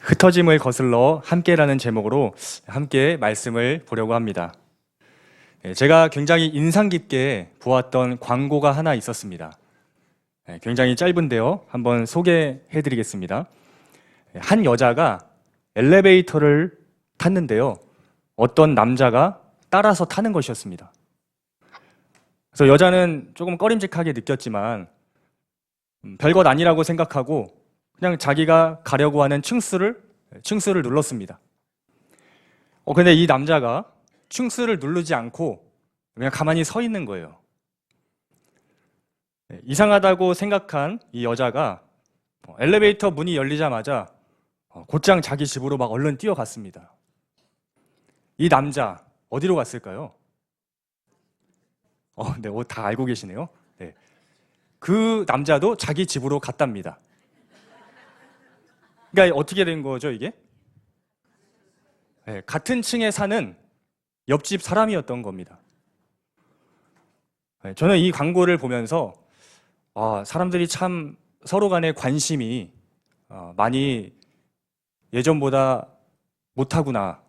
흩어짐을 거슬러 함께라는 제목으로 함께 말씀을 보려고 합니다. 제가 굉장히 인상 깊게 보았던 광고가 하나 있었습니다. 굉장히 짧은데요. 한번 소개해 드리겠습니다. 한 여자가 엘리베이터를 탔는데요. 어떤 남자가 따라서 타는 것이었습니다. 그래서 여자는 조금 꺼림직하게 느꼈지만 별것 아니라고 생각하고 그냥 자기가 가려고 하는 층수를 눌렀습니다. 근데 이 남자가 층수를 누르지 않고 그냥 가만히 서 있는 거예요. 이상하다고 생각한 이 여자가 엘리베이터 문이 열리자마자 곧장 자기 집으로 막 얼른 뛰어갔습니다. 이 남자 어디로 갔을까요? 네, 다 알고 계시네요. 네. 그 남자도 자기 집으로 갔답니다. 그러니까 어떻게 된 거죠, 이게? 네, 같은 층에 사는 옆집 사람이었던 겁니다. 네, 저는 이 광고를 보면서 사람들이 참 서로 간의 관심이 많이 예전보다 못하구나.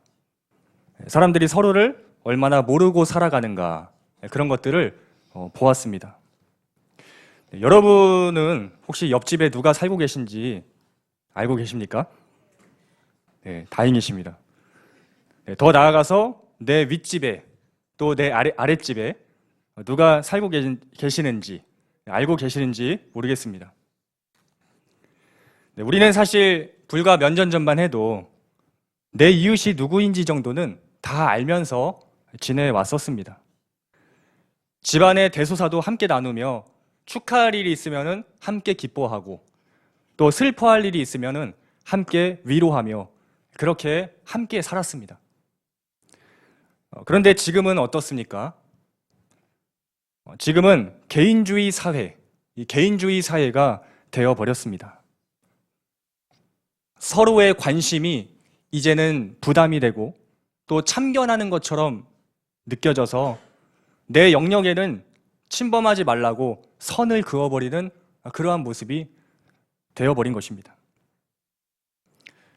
사람들이 서로를 얼마나 모르고 살아가는가, 그런 것들을 보았습니다. 네, 여러분은 혹시 옆집에 누가 살고 계신지 알고 계십니까? 네, 다행이십니다. 네, 더 나아가서 내 윗집에 또 내 아랫집에 누가 살고 계시는지 알고 계시는지 모르겠습니다. 네, 우리는 사실 불과 몇 년 전만 해도 내 이웃이 누구인지 정도는 다 알면서 지내왔었습니다. 집안의 대소사도 함께 나누며 축하할 일이 있으면 함께 기뻐하고 또 슬퍼할 일이 있으면 함께 위로하며 그렇게 함께 살았습니다. 그런데 지금은 어떻습니까? 지금은 개인주의 사회, 이 개인주의 사회가 되어버렸습니다. 서로의 관심이 이제는 부담이 되고 또 참견하는 것처럼 느껴져서 내 영역에는 침범하지 말라고 선을 그어버리는 그러한 모습이 되어버린 것입니다.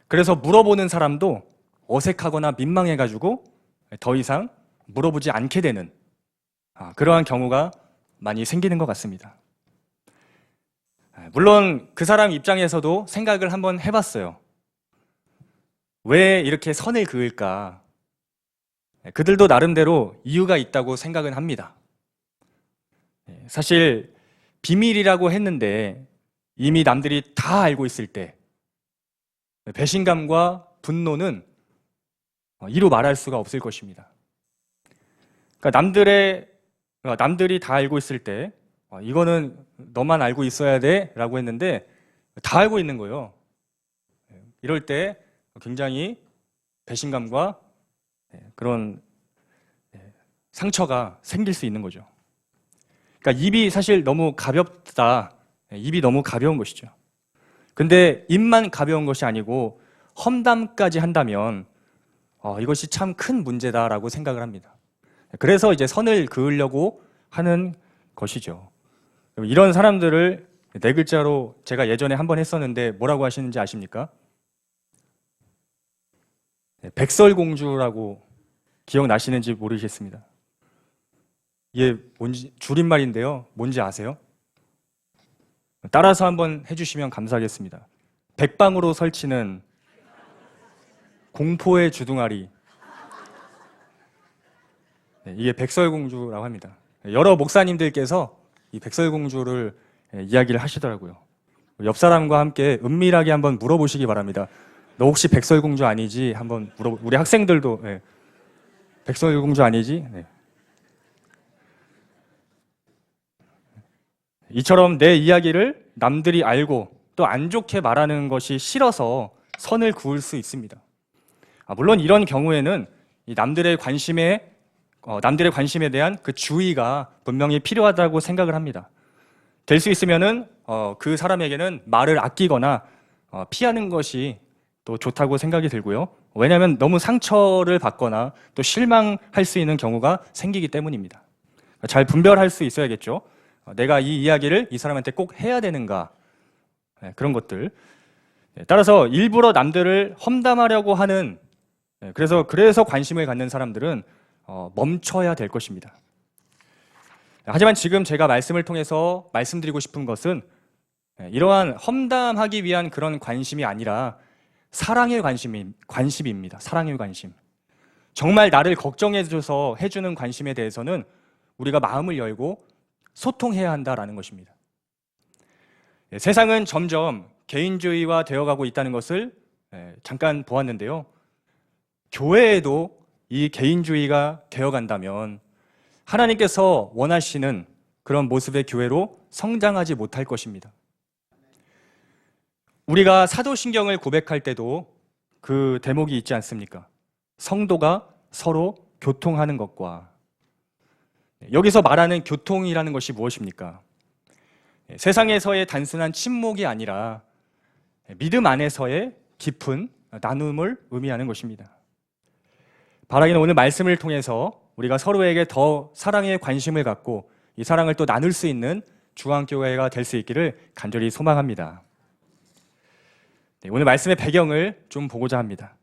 그래서 물어보는 사람도 어색하거나 민망해가지고 더 이상 물어보지 않게 되는 그러한 경우가 많이 생기는 것 같습니다. 물론 그 사람 입장에서도 생각을 한번 해봤어요. 왜 이렇게 선을 그을까? 그들도 나름대로 이유가 있다고 생각은 합니다. 사실 비밀이라고 했는데 이미 남들이 다 알고 있을 때 배신감과 분노는 이루 말할 수가 없을 것입니다. 그러니까 남들이 다 알고 있을 때 이거는 너만 알고 있어야 돼 라고 했는데 다 알고 있는 거예요. 이럴 때 굉장히 배신감과 그런 상처가 생길 수 있는 거죠. 그러니까 입이 사실 너무 가볍다. 입이 너무 가벼운 것이죠. 근데 입만 가벼운 것이 아니고 험담까지 한다면 이것이 참 큰 문제다라고 생각을 합니다. 그래서 이제 선을 그으려고 하는 것이죠. 이런 사람들을 네 글자로 제가 예전에 한번 했었는데 뭐라고 하시는지 아십니까? 백설공주라고 기억나시는지 모르겠습니다. 이게 뭔지 줄임말인데요. 뭔지 아세요? 따라서 한번 해주시면 감사하겠습니다. 백방으로 설치는 공포의 주둥아리. 이게 백설공주라고 합니다. 여러 목사님들께서 이 백설공주를 이야기를 하시더라고요. 옆 사람과 함께 은밀하게 한번 물어보시기 바랍니다. 너 혹시 백설공주 아니지? 한번 우리 학생들도 백설공주 아니지? 이처럼 내 이야기를 남들이 알고 또 안 좋게 말하는 것이 싫어서 선을 그을 수 있습니다. 물론 이런 경우에는 이 남들의 관심에 대한 그 주의가 분명히 필요하다고 생각을 합니다. 될 수 있으면은 그 사람에게는 말을 아끼거나 피하는 것이 또 좋다고 생각이 들고요. 왜냐하면 너무 상처를 받거나 또 실망할 수 있는 경우가 생기기 때문입니다. 잘 분별할 수 있어야겠죠. 내가 이 이야기를 이 사람한테 꼭 해야 되는가, 그런 것들. 따라서 일부러 남들을 험담하려고 하는, 그래서 관심을 갖는 사람들은 멈춰야 될 것입니다. 하지만 지금 제가 말씀을 통해서 말씀드리고 싶은 것은 이러한 험담하기 위한 그런 관심이 아니라 사랑의 관심입니다. 사랑의 관심. 정말 나를 걱정해줘서 해주는 관심에 대해서는 우리가 마음을 열고 소통해야 한다라는 것입니다. 세상은 점점 개인주의화 되어가고 있다는 것을 잠깐 보았는데요. 교회에도 이 개인주의가 되어간다면 하나님께서 원하시는 그런 모습의 교회로 성장하지 못할 것입니다. 우리가 사도신경을 고백할 때도 그 대목이 있지 않습니까? 성도가 서로 교통하는 것과, 여기서 말하는 교통이라는 것이 무엇입니까? 세상에서의 단순한 침묵이 아니라 믿음 안에서의 깊은 나눔을 의미하는 것입니다. 바라기는 오늘 말씀을 통해서 우리가 서로에게 더 사랑에 관심을 갖고 이 사랑을 또 나눌 수 있는 중앙교회가 될 수 있기를 간절히 소망합니다. 오늘 말씀의 배경을 좀 보고자 합니다.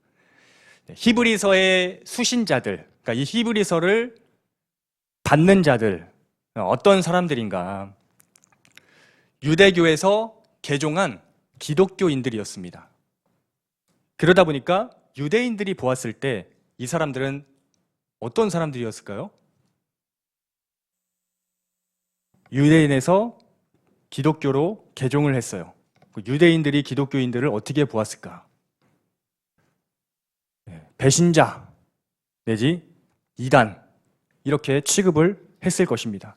히브리서의 수신자들, 그러니까 이 히브리서를 받는 자들, 어떤 사람들인가? 유대교에서 개종한 기독교인들이었습니다. 그러다 보니까 유대인들이 보았을 때 이 사람들은 어떤 사람들이었을까요? 유대인에서 기독교로 개종을 했어요. 유대인들이 기독교인들을 어떻게 보았을까? 배신자 내지 이단, 이렇게 취급을 했을 것입니다.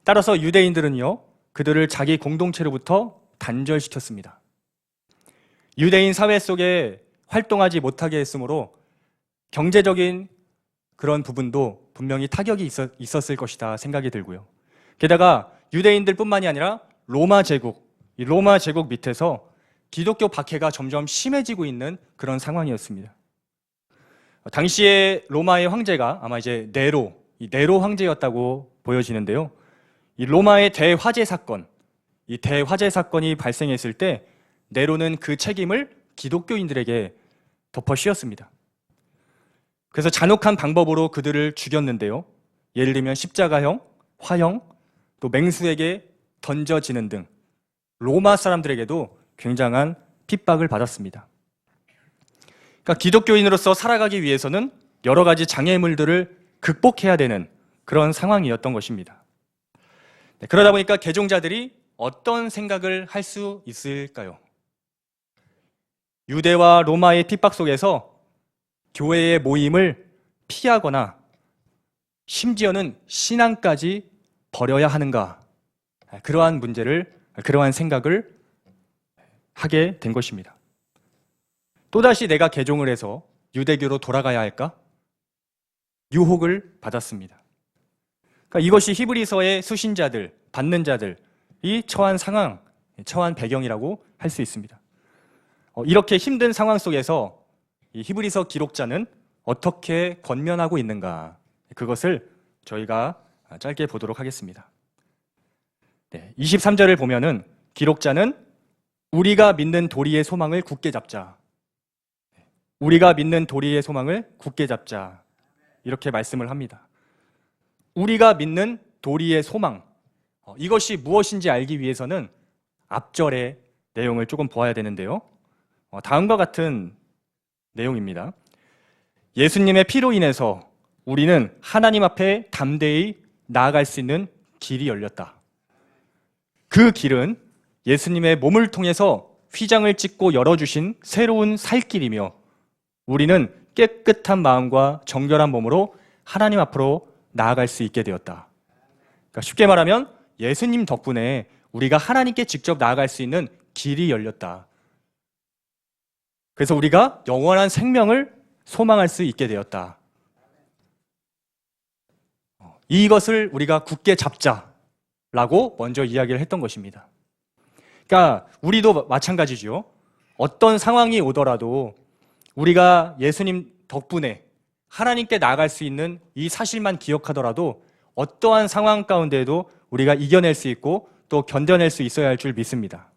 따라서 유대인들은요, 그들을 자기 공동체로부터 단절시켰습니다. 유대인 사회 속에 활동하지 못하게 했으므로 경제적인 그런 부분도 분명히 타격이 있었을 것이다 생각이 들고요. 게다가 유대인들뿐만이 아니라 로마 제국, 이 로마 제국 밑에서 기독교 박해가 점점 심해지고 있는 그런 상황이었습니다. 당시에 로마의 황제가 아마 이제 네로 황제였다고 보여지는데요. 이 로마의 대화재 사건, 이 대화재 사건이 발생했을 때 네로는 그 책임을 기독교인들에게 덮어 씌웠습니다. 그래서 잔혹한 방법으로 그들을 죽였는데요. 예를 들면 십자가형, 화형, 또 맹수에게 던져지는 등 로마 사람들에게도 굉장한 핍박을 받았습니다. 그러니까 기독교인으로서 살아가기 위해서는 여러 가지 장애물들을 극복해야 되는 그런 상황이었던 것입니다. 그러다 보니까 개종자들이 어떤 생각을 할 수 있을까요? 유대와 로마의 핍박 속에서 교회의 모임을 피하거나 심지어는 신앙까지 버려야 하는가? 그러한 생각을 하게 된 것입니다. 또다시 내가 개종을 해서 유대교로 돌아가야 할까? 유혹을 받았습니다. 그러니까 이것이 히브리서의 수신자들, 받는 자들이 처한 상황, 처한 배경이라고 할 수 있습니다. 이렇게 힘든 상황 속에서 이 히브리서 기록자는 어떻게 권면하고 있는가? 그것을 저희가 짧게 보도록 하겠습니다. 23절을 보면은 기록자는 우리가 믿는 도리의 소망을 굳게 잡자. 우리가 믿는 도리의 소망을 굳게 잡자. 이렇게 말씀을 합니다. 우리가 믿는 도리의 소망. 이것이 무엇인지 알기 위해서는 앞절의 내용을 조금 보아야 되는데요. 다음과 같은 내용입니다. 예수님의 피로 인해서 우리는 하나님 앞에 담대히 나아갈 수 있는 길이 열렸다. 그 길은 예수님의 몸을 통해서 휘장을 찢고 열어주신 새로운 살길이며 우리는 깨끗한 마음과 정결한 몸으로 하나님 앞으로 나아갈 수 있게 되었다. 그러니까 쉽게 말하면 예수님 덕분에 우리가 하나님께 직접 나아갈 수 있는 길이 열렸다. 그래서 우리가 영원한 생명을 소망할 수 있게 되었다. 이것을 우리가 굳게 잡자라고 먼저 이야기를 했던 것입니다. 그러니까 우리도 마찬가지죠. 어떤 상황이 오더라도 우리가 예수님 덕분에 하나님께 나아갈 수 있는 이 사실만 기억하더라도 어떠한 상황 가운데에도 우리가 이겨낼 수 있고 또 견뎌낼 수 있어야 할 줄 믿습니다.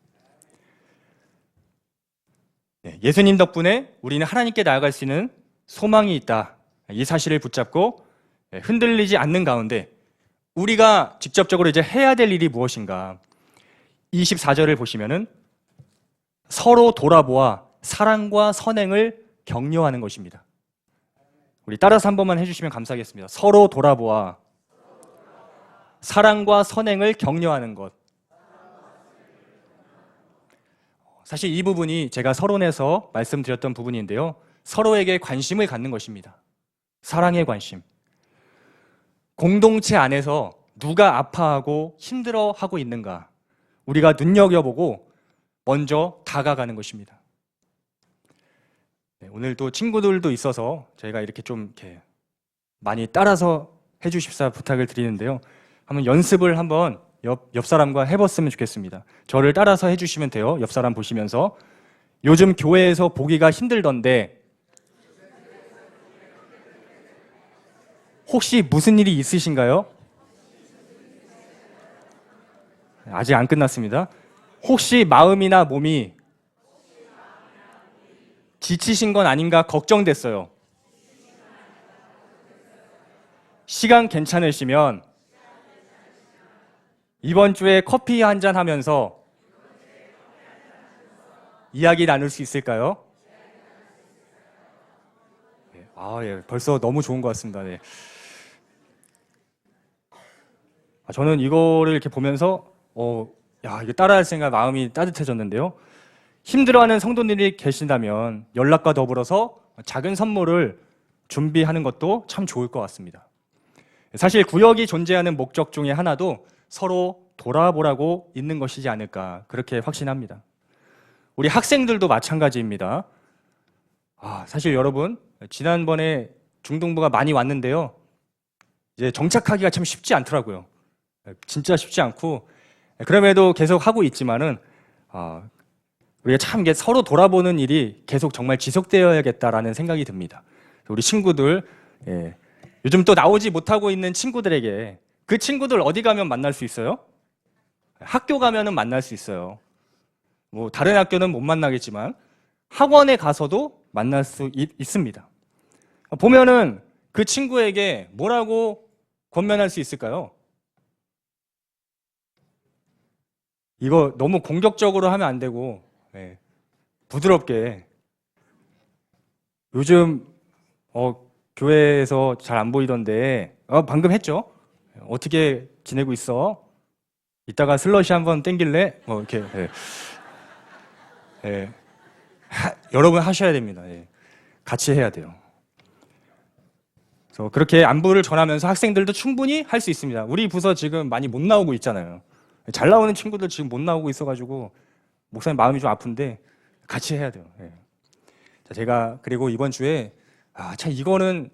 네, 예수님 덕분에 우리는 하나님께 나아갈 수 있는 소망이 있다. 이 사실을 붙잡고 흔들리지 않는 가운데 우리가 직접적으로 이제 해야 될 일이 무엇인가? 24절을 보시면은 서로 돌아보아 사랑과 선행을 격려하는 것입니다. 우리 따라서 한 번만 해주시면 감사하겠습니다. 서로 돌아보아 사랑과 선행을 격려하는 것. 사실 이 부분이 제가 서론에서 말씀드렸던 부분인데요. 서로에게 관심을 갖는 것입니다. 사랑의 관심. 공동체 안에서 누가 아파하고 힘들어하고 있는가 우리가 눈여겨보고 먼저 다가가는 것입니다. 네, 오늘도 친구들도 있어서 저희가 이렇게 좀 많이 따라서 해주십사 부탁을 드리는데요. 한번 연습을 한번 옆 사람과 해봤으면 좋겠습니다. 저를 따라서 해주시면 돼요. 옆 사람 보시면서 요즘 교회에서 보기가 힘들던데 혹시 무슨 일이 있으신가요? 아직 안 끝났습니다. 혹시 마음이나 몸이 지치신 건 아닌가 걱정됐어요. 시간 괜찮으시면 이번 주에 커피 한 잔 하면서 이야기 나눌 수 있을까요? 예, 벌써 너무 좋은 것 같습니다. 네. 저는 이거를 이렇게 보면서 이거 따라할 생각 마음이 따뜻해졌는데요. 힘들어하는 성도님이 계신다면 연락과 더불어서 작은 선물을 준비하는 것도 참 좋을 것 같습니다. 사실 구역이 존재하는 목적 중에 하나도 서로 돌아보라고 있는 것이지 않을까 그렇게 확신합니다. 우리 학생들도 마찬가지입니다. 사실 여러분 지난번에 중등부가 많이 왔는데요. 이제 정착하기가 참 쉽지 않더라고요. 진짜 쉽지 않고 그럼에도 계속 하고 있지만은 우리가 참 이게 서로 돌아보는 일이 계속 정말 지속되어야겠다라는 생각이 듭니다. 우리 친구들 요즘 또 나오지 못하고 있는 친구들에게 그 친구들 어디 가면 만날 수 있어요? 학교 가면은 만날 수 있어요. 뭐 다른 학교는 못 만나겠지만 학원에 가서도 만날 수 있습니다. 보면은 그 친구에게 뭐라고 권면할 수 있을까요? 이거 너무 공격적으로 하면 안 되고 부드럽게 요즘 교회에서 잘 안 보이던데 방금 했죠? 어떻게 지내고 있어? 이따가 슬러시 한번 땡길래? 이렇게 여러분 하셔야 됩니다. 같이 해야 돼요. 그래서 그렇게 안부를 전하면서 학생들도 충분히 할 수 있습니다. 우리 부서 지금 많이 못 나오고 있잖아요. 잘 나오는 친구들 지금 못 나오고 있어가지고 목사님 마음이 좀 아픈데 같이 해야 돼요. 자, 제가 그리고 이번 주에 참 이거는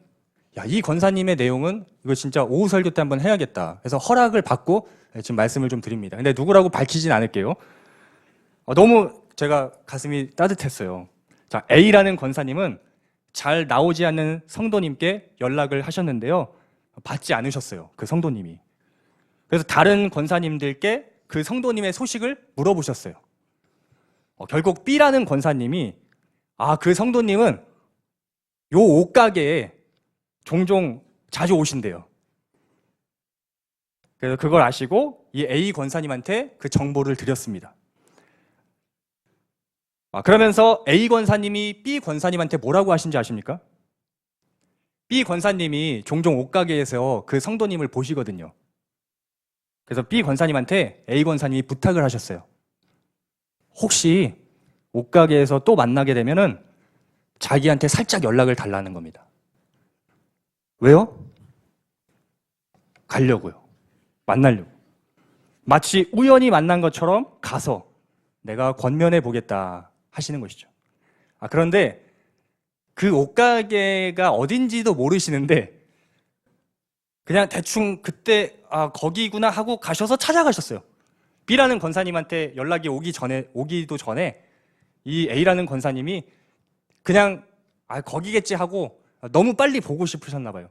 이 권사님의 내용은 이거 진짜 오후 설교 때 한번 해야겠다. 그래서 허락을 받고 지금 말씀을 좀 드립니다. 근데 누구라고 밝히진 않을게요. 너무 제가 가슴이 따뜻했어요. 자, A라는 권사님은 잘 나오지 않는 성도님께 연락을 하셨는데요. 받지 않으셨어요. 그 성도님이. 그래서 다른 권사님들께 그 성도님의 소식을 물어보셨어요. 결국 B라는 권사님이 그 성도님은 요 옷가게에 종종 자주 오신대요. 그래서 그걸 아시고 이 A 권사님한테 그 정보를 드렸습니다. 그러면서 A 권사님이 B 권사님한테 뭐라고 하신지 아십니까? B 권사님이 종종 옷가게에서 그 성도님을 보시거든요. 그래서 B 권사님한테 A 권사님이 부탁을 하셨어요. 혹시 옷가게에서 또 만나게 되면은 자기한테 살짝 연락을 달라는 겁니다. 왜요? 가려고요. 만나려고. 마치 우연히 만난 것처럼 가서 내가 권면해 보겠다 하시는 것이죠. 그런데 그 옷가게가 어딘지도 모르시는데 그냥 대충 그때 거기구나 하고 가셔서 찾아가셨어요. B라는 권사님한테 연락이 오기도 전에 이 A라는 권사님이 그냥 거기겠지 하고 너무 빨리 보고 싶으셨나 봐요.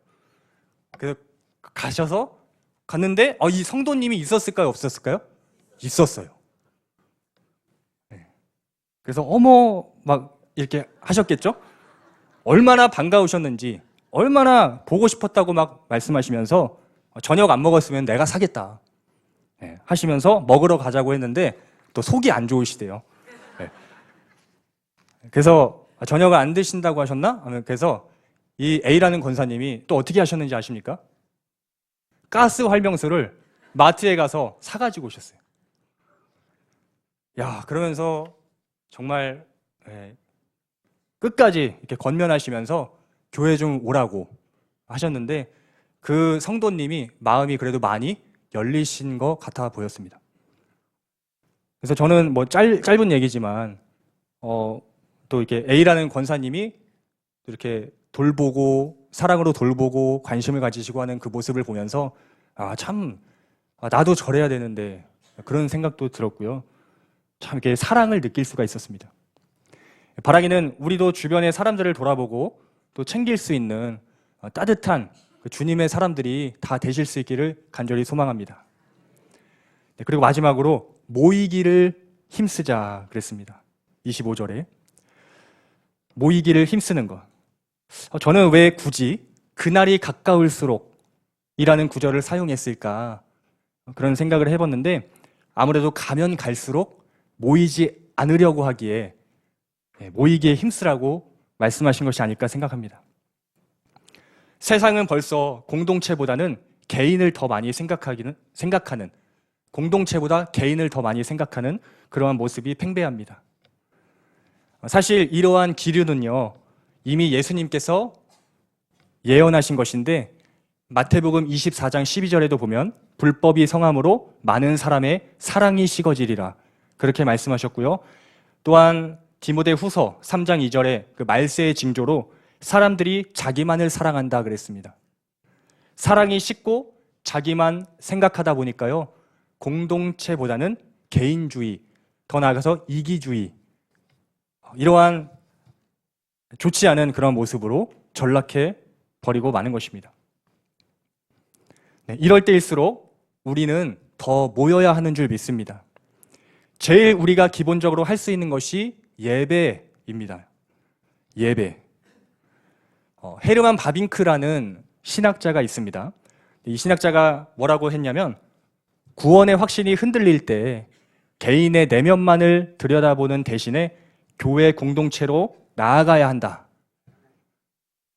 그래서 갔는데 이 성도님이 있었을까요? 없었을까요? 있었어요. 그래서 막 이렇게 하셨겠죠? 얼마나 반가우셨는지, 얼마나 보고 싶었다고 막 말씀하시면서 저녁 안 먹었으면 내가 사겠다 하시면서 먹으러 가자고 했는데 또 속이 안 좋으시대요. 그래서 저녁을 안 드신다고 하셨나? 그래서 이 A라는 권사님이 또 어떻게 하셨는지 아십니까? 가스 활명수를 마트에 가서 사가지고 오셨어요. 야, 그러면서 정말 끝까지 이렇게 권면하시면서 교회 좀 오라고 하셨는데 그 성도님이 마음이 그래도 많이 열리신 것 같아 보였습니다. 그래서 저는 뭐 짧은 얘기지만 또 이렇게 A라는 권사님이 이렇게 돌보고 사랑으로 돌보고 관심을 가지시고 하는 그 모습을 보면서 나도 저래야 되는데 그런 생각도 들었고요. 참 이렇게 사랑을 느낄 수가 있었습니다. 바라기는 우리도 주변의 사람들을 돌아보고 또 챙길 수 있는 따뜻한 그 주님의 사람들이 다 되실 수 있기를 간절히 소망합니다. 그리고 마지막으로 모이기를 힘쓰자 그랬습니다. 25절에 모이기를 힘쓰는 것. 저는 왜 굳이 그날이 가까울수록 이라는 구절을 사용했을까 그런 생각을 해봤는데 아무래도 가면 갈수록 모이지 않으려고 하기에 모이기에 힘쓰라고 말씀하신 것이 아닐까 생각합니다. 세상은 벌써 공동체보다는 개인을 더 많이 생각하는 공동체보다 개인을 더 많이 생각하는 그러한 모습이 팽배합니다. 사실 이러한 기류는요 이미 예수님께서 예언하신 것인데 마태복음 24장 12절에도 보면 불법이 성함으로 많은 사람의 사랑이 식어지리라 그렇게 말씀하셨고요. 또한 디모데 후서 3장 2절에 그 말세의 징조로 사람들이 자기만을 사랑한다 그랬습니다. 사랑이 식고 자기만 생각하다 보니까요 공동체보다는 개인주의, 더 나아가서 이기주의 이러한 좋지 않은 그런 모습으로 전락해 버리고 마는 것입니다. 이럴 때일수록 우리는 더 모여야 하는 줄 믿습니다. 제일 우리가 기본적으로 할 수 있는 것이 예배입니다. 예배. 헤르만 바빙크라는 신학자가 있습니다. 이 신학자가 뭐라고 했냐면 구원의 확신이 흔들릴 때 개인의 내면만을 들여다보는 대신에 교회 공동체로 나아가야 한다.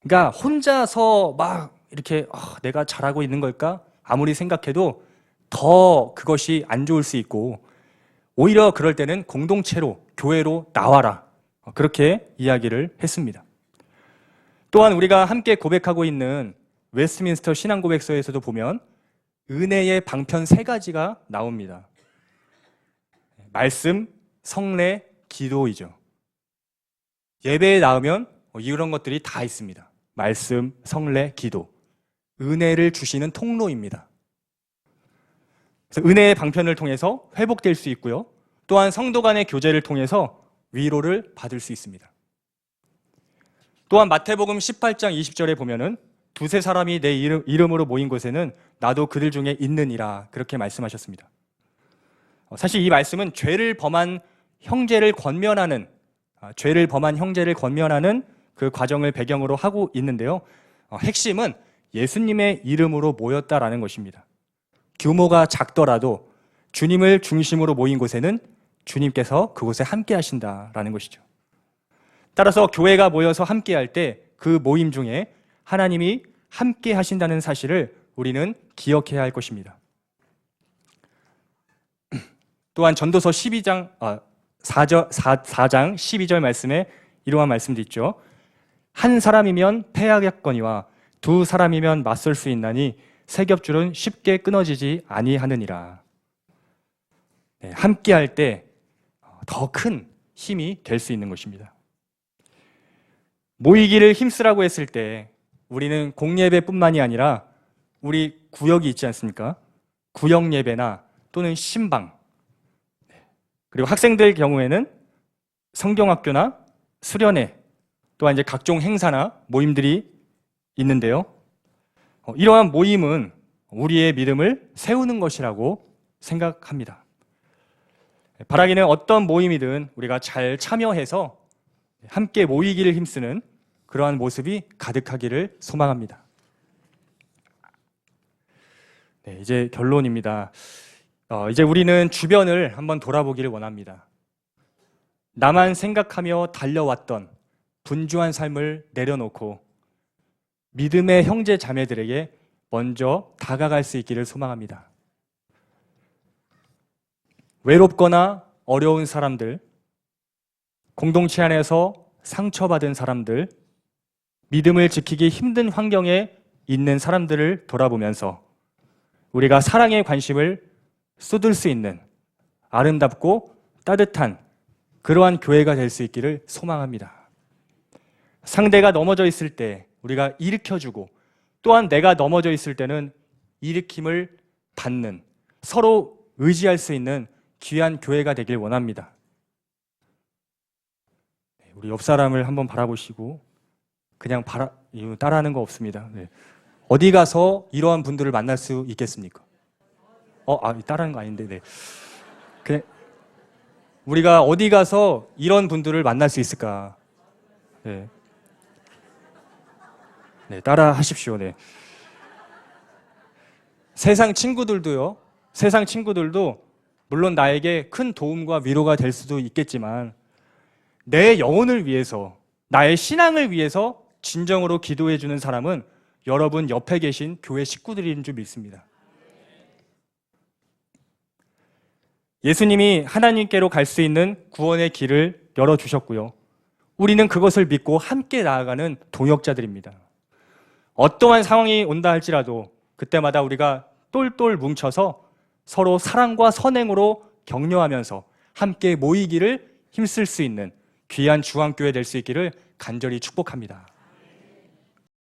그러니까 혼자서 막 이렇게 내가 잘하고 있는 걸까? 아무리 생각해도 더 그것이 안 좋을 수 있고 오히려 그럴 때는 공동체로, 교회로 나와라. 그렇게 이야기를 했습니다. 또한 우리가 함께 고백하고 있는 웨스트민스터 신앙고백서에서도 보면 은혜의 방편 3가지가 나옵니다. 말씀, 성례, 기도이죠. 예배에 나오면 이런 것들이 다 있습니다. 말씀, 성례, 기도. 은혜를 주시는 통로입니다. 그래서 은혜의 방편을 통해서 회복될 수 있고요. 또한 성도 간의 교제를 통해서 위로를 받을 수 있습니다. 또한 마태복음 18장 20절에 보면은 두세 사람이 내 이름으로 모인 곳에는 나도 그들 중에 있느니라 그렇게 말씀하셨습니다. 사실 이 말씀은 죄를 범한 형제를 권면하는 그 과정을 배경으로 하고 있는데요. 핵심은 예수님의 이름으로 모였다라는 것입니다. 규모가 작더라도 주님을 중심으로 모인 곳에는 주님께서 그곳에 함께 하신다라는 것이죠. 따라서 교회가 모여서 함께 할 때 그 모임 중에 하나님이 함께 하신다는 사실을 우리는 기억해야 할 것입니다. 또한 전도서 4장 12절 말씀에 이러한 말씀도 있죠. 한 사람이면 패하겠거니와 두 사람이면 맞설 수 있나니 세 겹줄은 쉽게 끊어지지 아니하느니라. 함께 할 때 더 큰 힘이 될 수 있는 것입니다. 모이기를 힘쓰라고 했을 때 우리는 공예배뿐만이 아니라 우리 구역이 있지 않습니까? 구역 예배나 또는 신방 그리고 학생들 경우에는 성경학교나 수련회 또한 이제 각종 행사나 모임들이 있는데요. 이러한 모임은 우리의 믿음을 세우는 것이라고 생각합니다. 바라기는 어떤 모임이든 우리가 잘 참여해서 함께 모이기를 힘쓰는 그러한 모습이 가득하기를 소망합니다. 네, 이제 결론입니다. 이제 우리는 주변을 한번 돌아보기를 원합니다. 나만 생각하며 달려왔던 분주한 삶을 내려놓고 믿음의 형제 자매들에게 먼저 다가갈 수 있기를 소망합니다. 외롭거나 어려운 사람들, 공동체 안에서 상처받은 사람들, 믿음을 지키기 힘든 환경에 있는 사람들을 돌아보면서 우리가 사랑의 관심을 쏟을 수 있는 아름답고 따뜻한 그러한 교회가 될 수 있기를 소망합니다. 상대가 넘어져 있을 때 우리가 일으켜주고, 또한 내가 넘어져 있을 때는 일으킴을 받는, 서로 의지할 수 있는 귀한 교회가 되길 원합니다. 우리 옆 사람을 한번 바라보시고 그냥 따라하는 거 없습니다. 네. 어디 가서 이러한 분들을 만날 수 있겠습니까? 따라하는 거 아닌데. 네. 그냥 우리가 어디 가서 이런 분들을 만날 수 있을까? 네. 네, 따라 하십시오. 네. 세상 친구들도 물론 나에게 큰 도움과 위로가 될 수도 있겠지만 내 영혼을 위해서, 나의 신앙을 위해서 진정으로 기도해 주는 사람은 여러분 옆에 계신 교회 식구들인 줄 믿습니다. 예수님이 하나님께로 갈 수 있는 구원의 길을 열어주셨고요. 우리는 그것을 믿고 함께 나아가는 동역자들입니다. 어떠한 상황이 온다 할지라도 그때마다 우리가 똘똘 뭉쳐서 서로 사랑과 선행으로 격려하면서 함께 모이기를 힘쓸 수 있는 귀한 주안교회 될 수 있기를 간절히 축복합니다.